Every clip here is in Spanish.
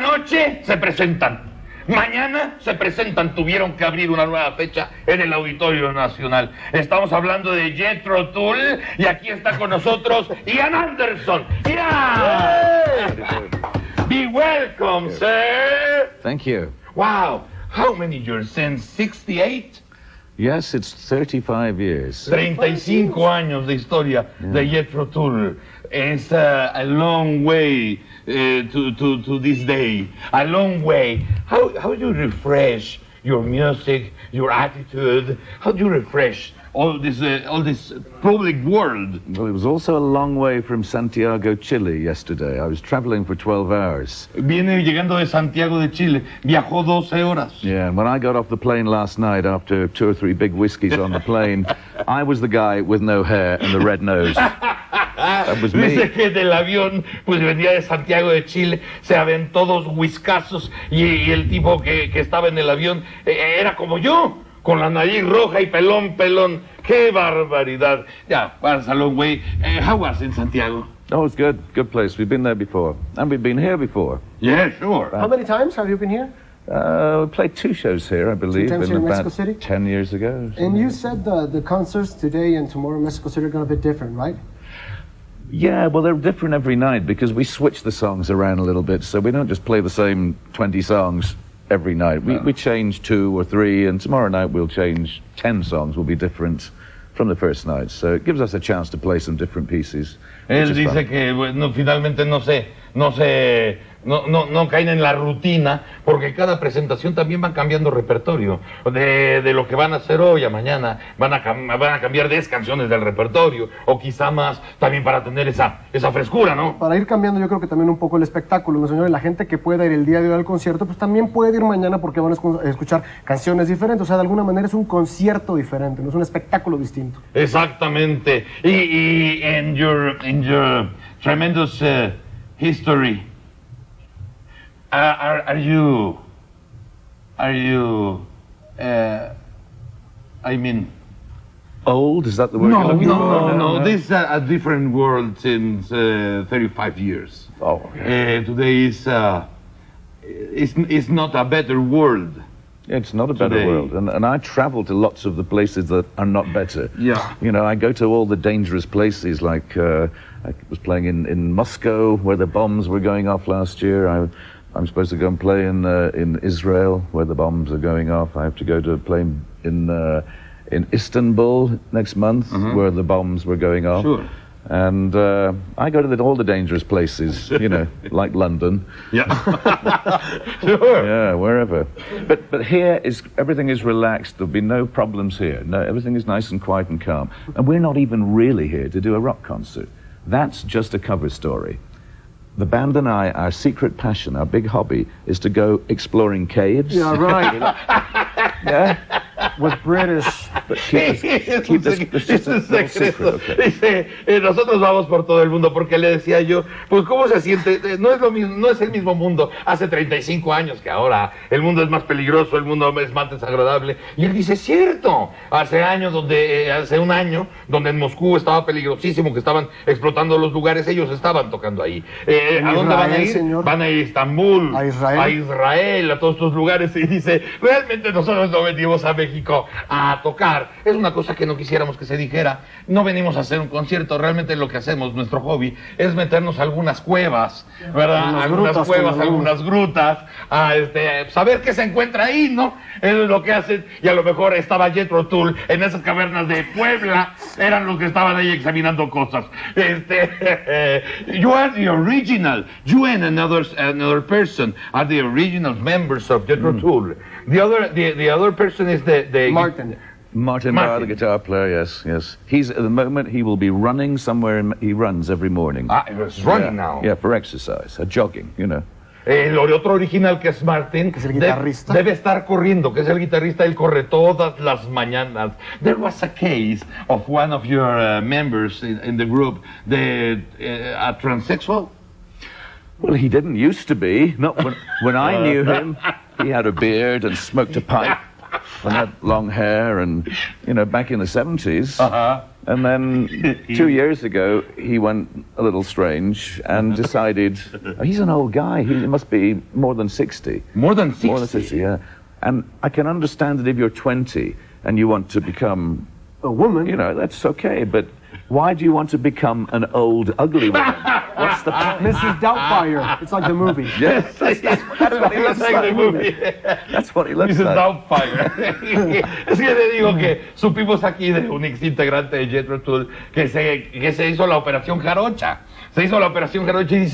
noche se presentan. Mañana se presentan. Tuvieron que abrir una nueva fecha en el Auditorio Nacional. Estamos hablando de Jethro Tull y aquí está con nosotros Ian Anderson. Ian! Be welcome, sir. Thank you. Wow. How many years? Since 68? Yes, it's 35 years. 35 años de historia de Jethro Tull. It's a long way to this day. A long way. How do you refresh your music, your attitude? How do you refresh all this public world? Well, it was also a long way from Santiago, Chile yesterday. I was traveling for 12 hours. Viene llegando de Santiago de Chile. Viajó 12 horas. Yeah, and when I got off the plane last night after 2 or 3 big whiskeys on the plane, I was the guy with no hair and the red nose. That was me. Dice que del avión, pues venía de Santiago de Chile, se aventó 2 whiskazos y el tipo que estaba en el avión era como yo, con la nariz roja y pelón. ¡Qué barbaridad! Yeah, that's a long way. How was it in Santiago? Oh, it's good. Good place. We've been there before. And we've been here before. Yeah, sure. How many times have you been here? We played 2 shows here, I believe, times here in about Mexico City? 10 years ago. And you said the concerts today and tomorrow in Mexico City are going to be different, right? Yeah, well, they're different every night because we switch the songs around a little bit, so we don't just play the same 20 songs every night. We change 2 or 3, and tomorrow night we'll change 10 songs, will be different from the first night. So it gives us a chance to play some different pieces. Él dice que bueno, finalmente no caen en la rutina, porque cada presentación también van cambiando repertorio de lo que van a hacer hoy a mañana. Van a cambiar 10 canciones del repertorio, o quizá más, también para tener esa frescura, ¿no? Para ir cambiando, yo creo que también un poco el espectáculo, ¿no, señores? La gente que pueda ir el día de hoy al concierto, pues también puede ir mañana porque van a escuchar canciones diferentes. O sea, de alguna manera es un concierto diferente, no es un espectáculo distinto. Exactamente. Y in your tremendous history, are you I mean, old? Is that the word? No. This is a different world since 35 years. Oh, okay. Today is not a better world. It's not a better world, and I travel to lots of the places that are not better. Yeah. You know, I go to all the dangerous places, like I was playing in Moscow, where the bombs were going off last year. I'm supposed to go and play in Israel, where the bombs are going off. I have to go to play in Istanbul next month, where the bombs were going off. Sure. And I go to all the dangerous places, you know, like London. Yeah. Sure. Yeah, wherever. But here everything is relaxed. There'll be no problems here. No, everything is nice and quiet and calm. And we're not even really here to do a rock concert. That's just a cover story. The band and I, our secret passion, our big hobby, is to go exploring caves. Yeah, right. Yeah. With British. But keep this just a little secret, okay. Dice, nosotros vamos por todo el mundo, porque le decía yo, pues cómo se siente, no es lo mismo, no es el mismo mundo hace 35 años que ahora. El mundo es más peligroso, el mundo es más desagradable. Y él dice, cierto, hace un año, donde en Moscú estaba peligrosísimo, que estaban explotando los lugares, ellos estaban tocando ahí. ¿A dónde van a ir? Señor. Van a ir a Estambul, a Israel, a todos estos lugares. Y dice, realmente nosotros no venimos a México a tocar. Es una cosa que no quisiéramos que se dijera. No venimos a hacer un concierto. Realmente lo que hacemos, nuestro hobby, es meternos a algunas cuevas, ¿verdad? Algunas grutas, a saber qué se encuentra ahí, ¿no? Eso es lo que hacen. Y a lo mejor estaba Jethro Tull en esas cavernas de Puebla. Eran los que estaban ahí examinando cosas. You are the original. You and another person are the original members of Jethro Tull. The other person is the Martin Barr, the guitar player, yes. He's, at the moment, he will be running somewhere, he runs every morning. He's running now. Yeah, for exercise, jogging, you know. El otro original, que es Martin, que es el guitarrista, debe estar corriendo, que es el guitarrista, él corre todas las mañanas. There was a case of one of your members in the group, a transsexual. Well, he didn't used to be. Not when I knew him. He had a beard and smoked a pipe and had long hair, and, you know, back in the 70s. And then 2 years ago, he went a little strange and decided, oh, he's an old guy, he must be more than 60. More than 60? More than 60, yeah. And I can understand that if you're 20 and you want to become a woman, you know, that's okay, but why do you want to become an old, ugly woman? What's the point? Mrs. Doubtfire. It's like the movie. Yes, that's what he looks like. That's what he looks Mrs. like. Doubtfire. Es que le digo que supimos aquí de un ex integrante de Jethro Tull que se hizo la operación jarocha. Se hizo la operación jarocha y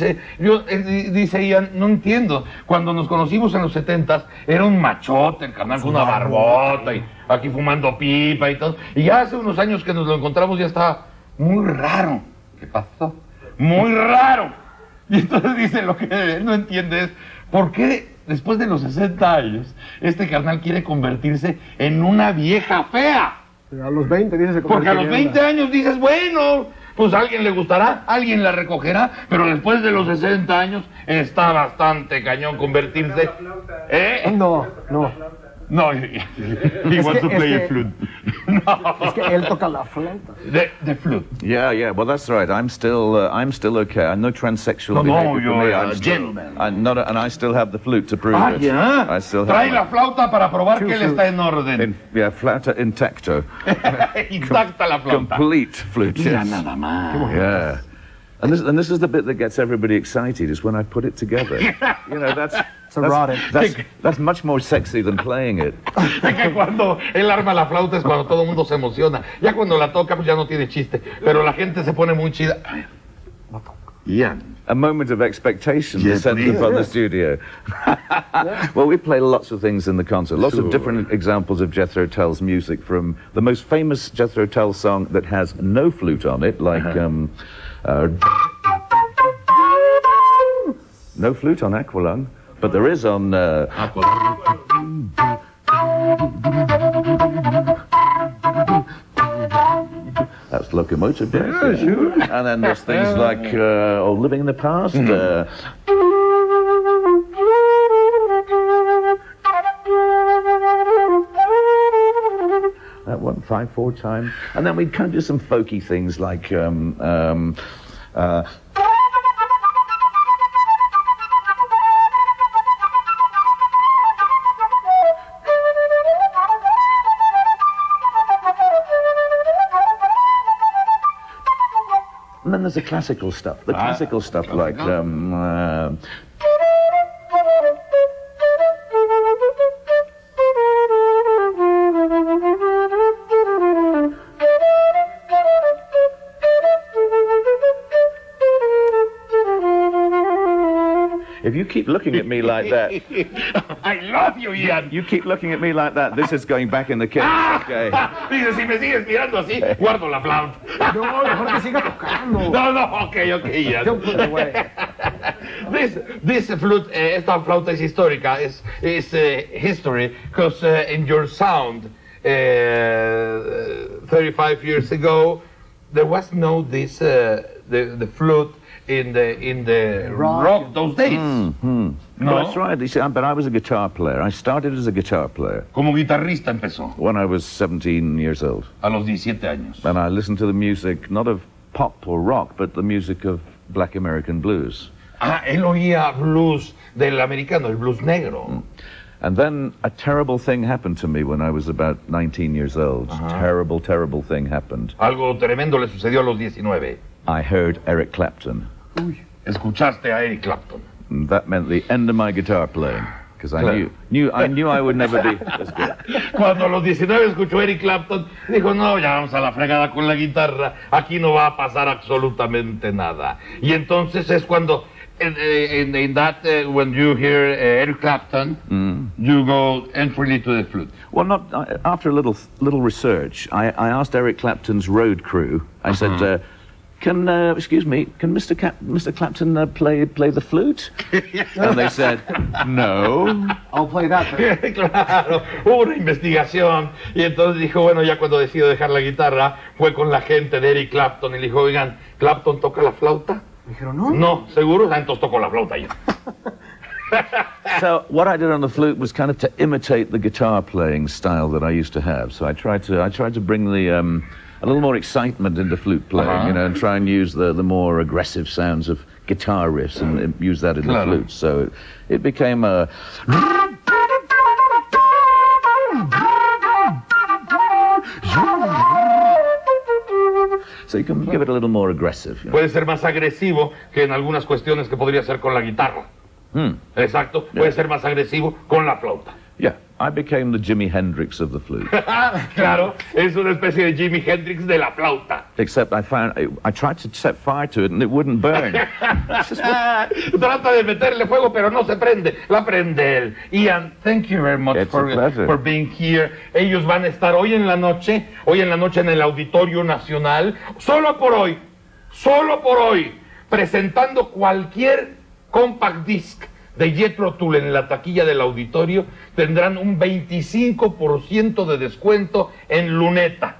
dice Ian, no entiendo. Cuando nos conocimos en los 70s, era un machote, el carnal con una barbota y aquí fumando pipa y todo. Y ya hace unos años que nos lo encontramos ya estaba muy raro. ¿Qué pasó? Muy raro. Y entonces dice, lo que él no entiende es, ¿por qué después de los 60 años este carnal quiere convertirse en una vieja fea? A los 20 dices... Porque a los 20 años dices, bueno, pues a alguien le gustará, alguien la recogerá, pero después de los 60 años está bastante cañón convertirse... No. No, he wants to play a flute. No. Es que él toca la flauta. The flute. Yeah. Well, that's right. I'm still okay. I'm no transsexual. No, you're a gentleman. And I still have the flute to prove it. Yeah. I still Trae have la flauta para probar que él está en orden. Flauta intacto. Intacta la flauta. Complete flute. Mira Yes. nada más. Yeah. And this is the bit that gets everybody excited, is when I put it together. You know, that's erotic. That's much more sexy than playing it. Es que cuando él arma la flauta es cuando todo el mundo se emociona. Ya cuando la toca, pues ya no tiene chiste. Pero la gente se pone muy chida. Yeah. A moment of expectation descended upon the studio. Well, we play lots of things in the concert. Lots of different examples of Jethro Tull's music, from the most famous Jethro Tull song that has no flute on it, like... no flute on Aqualung, but there is on... That's Locomotive Breath. Yeah, sure. And then there's things like Living in the Past. That one, 5/4 time. And then we'd kind of do some folky things like... and then there's the classical stuff. The classical stuff like... If you keep looking at me like that... I love you, Ian. You keep looking at me like that, this is going back in the case, okay? Dice, si me sigues mirando así, guardo la flauta. No, mejor que siga tocando. No, okay, Ian. Don't put it away. This flute, esta flauta es histórica, is history, because in your sound, 35 years ago, there was no this, the flute in the rock those days. No, that's right. You see, but I was a guitar player. I started as a guitar player. Como guitarrista empezó. When I was 17 years old. A los 17 años. And I listened to the music, not of pop or rock, but the music of black American blues. Él oía blues del americano, el blues negro. And then a terrible thing happened to me when I was about 19 years old. Terrible, terrible thing happened. Algo tremendo le sucedió a los 19. I heard Eric Clapton. Escuchaste a Eric Clapton. And that meant the end of my guitar playing, because I knew I would never be as good. Cuando a los 19 escuchó Eric Clapton, dijo, no, ya vamos a la fregada con la guitarra, aquí no va a pasar absolutamente nada. Y entonces es cuando, in that, when you hear Eric Clapton, you go entirely to the flute. Well, after a little research, I asked Eric Clapton's road crew, I said, excuse me, can Mr. Clapton play the flute? And they said, no. I'll play that. Claro, hubo una investigación y entonces dijo, bueno, ya cuando decidió dejar la guitarra, fue con la gente de Eric Clapton y le dijo, oigan, ¿Clapton toca la flauta? Dijeron, no. No, seguro, entonces tocó la flauta yo. So what I did on the flute was kind of to imitate the guitar playing style that I used to have. So I tried to bring a a little more excitement into flute playing, you know, and try and use the more aggressive sounds of guitar riffs and use that in the flute. So it became a... So you can give it a little more aggressive. You know? Puede ser más agresivo que en algunas cuestiones que podría ser con la guitarra. Exacto. Puede ser más agresivo con la flauta. Yeah, I became the Jimi Hendrix of the flute. Claro, es una especie de Jimi Hendrix de la flauta. Except I tried to set fire to it and it wouldn't burn. Trata de meterle fuego, pero no se prende. La prende él. Ian, thank you very much for being here. Ellos van a estar hoy en la noche en el Auditorio Nacional, solo por hoy, presentando cualquier compact disc de Jethro Tull en la taquilla del auditorio. Tendrán un 25% de descuento en luneta.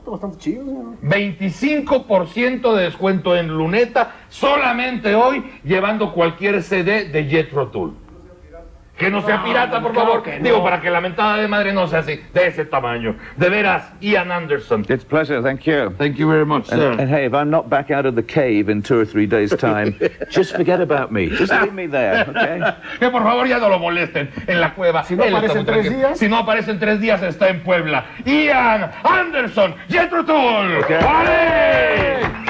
Bastante chido, ¿no? 25% de descuento en luneta solamente hoy, llevando cualquier CD de Jethro Tull. Que no sea pirata, por favor. Digo, para que la mentada de madre no sea así, de ese tamaño. De veras, Ian Anderson. It's a pleasure, thank you. Thank you very much, sir. And hey, if I'm not back out of the cave in 2 or 3 days' time, just forget about me. Just leave me there, okay? Que por favor ya no lo molesten en la cueva. Si no aparece en 3 días. Si no aparece en 3 días, está en Puebla. Ian Anderson, Jethro Tull. Okay. ¡Vale!